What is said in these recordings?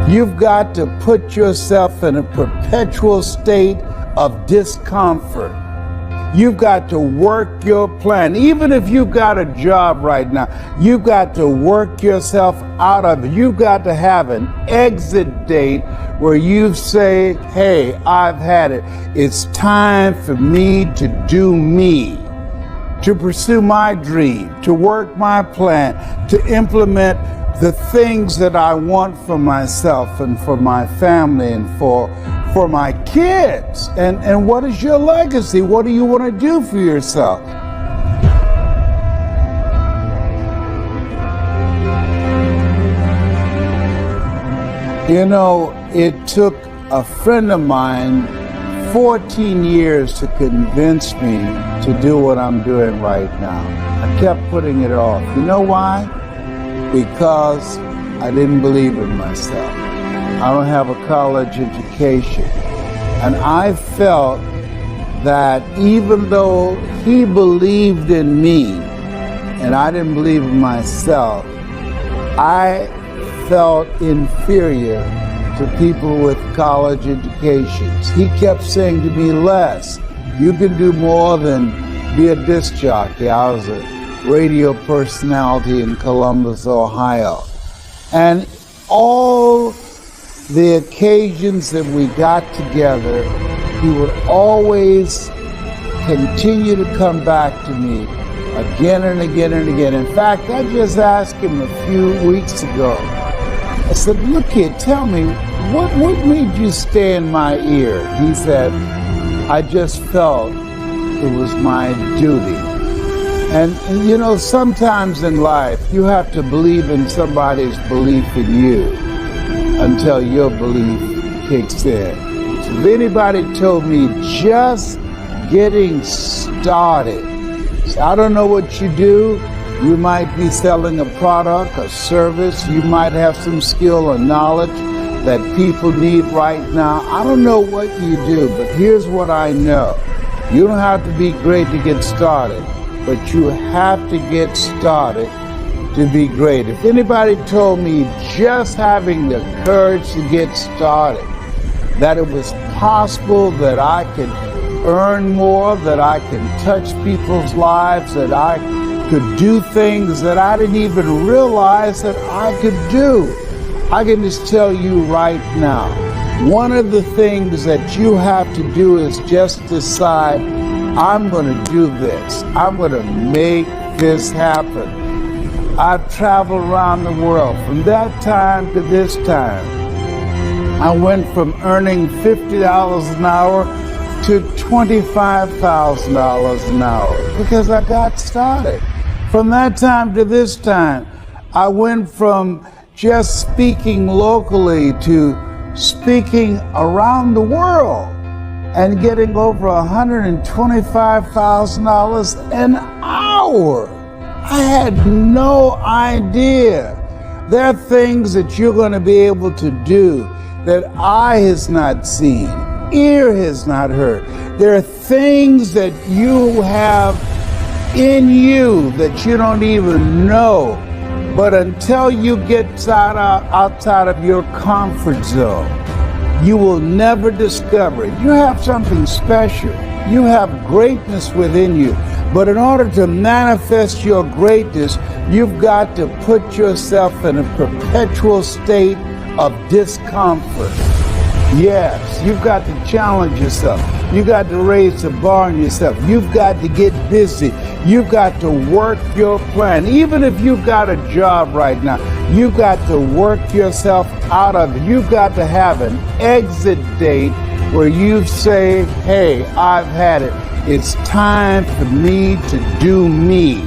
You've got to put yourself in a perpetual state of discomfort. You've got to work your plan. Even if you've got a job right now, you've got to work yourself out of it. You've got to have an exit date where you say, hey, I've had it. It's time for me to do me, to pursue my dream, to work my plan, to implement the things that I want for myself and for my family and for my kids. And what is your legacy? What do you want to do for yourself? You know, it took a friend of mine 14 years to convince me to do what I'm doing right now. I kept putting it off. You know why? Because I didn't believe in myself. I don't have a college education. And I felt that even though he believed in me and I didn't believe in myself, I felt inferior to people with college educations. He kept saying to me, Les, you can do more than be a disc jockey. I was a radio personality in Columbus, Ohio. And all the occasions that we got together, he would always continue to come back to me again and again and again. In fact, I just asked him a few weeks ago, I said, look here, tell me, what made you stay in my ear? He said, I just felt it was my duty. And you know, sometimes in life, you have to believe in somebody's belief in you until your belief kicks in. So if anybody told me just getting started, so I don't know what you do, you might be selling a product, a service, you might have some skill or knowledge that people need right now. I don't know what you do, but here's what I know. You don't have to be great to get started, but you have to get started to be great. If anybody told me just having the courage to get started, that it was possible that I could earn more, that I could touch people's lives, that I could do things that I didn't even realize that I could do, I can just tell you right now, one of the things that you have to do is just decide, I'm going to do this. I'm going to make this happen. I've traveled around the world. From that time to this time, I went from earning $50 an hour to $25,000 an hour because I got started. From that time to this time, I went from just speaking locally to speaking around the world and getting over $125,000 an hour. I had no idea. There are things that you're going to be able to do that eye has not seen, ear has not heard. There are things that you have in you that you don't even know. But until you get outside of your comfort zone, you will never discover it. You have something special. You have greatness within you. But in order to manifest your greatness, you've got to put yourself in a perpetual state of discomfort. Yes, you've got to challenge yourself. You've got to raise the bar on yourself. You've got to get busy. You've got to work your plan. Even if you've got a job right now, you've got to work yourself out of it. You've got to have an exit date where you say, hey, I've had it. It's time for me to do me,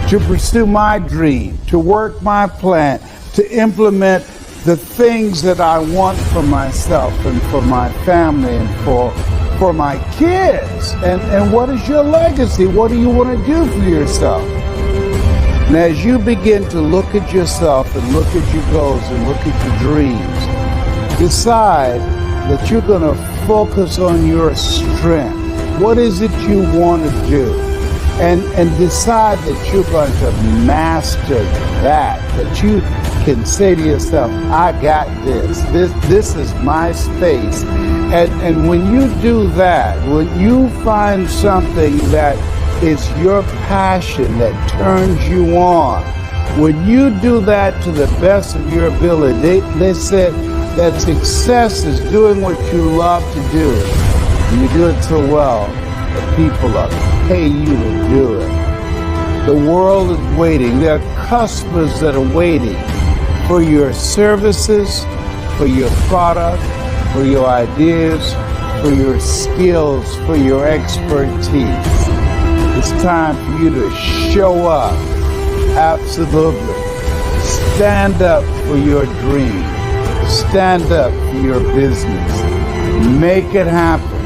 to pursue my dream, to work my plan, to implement the things that I want for myself and for my family and for my kids. And what is your legacy? What do you want to do for yourself? And as you begin to look at yourself and look at your goals and look at your dreams, decide that you're going to focus on your strength. What is it you want to do? and decide that you're going to master that you can say to yourself, I got this is my space. And when you do that, when you find something that is your passion, that turns you on, when you do that to the best of your ability, they said that success is doing what you love to do. And you do it so well that people are paying you to do it. The world is waiting. There are customers that are waiting for your services, for your product, for your ideas, for your skills, for your expertise. It's time for you to show up. Absolutely. Stand up for your dream. Stand up for your business. Make it happen.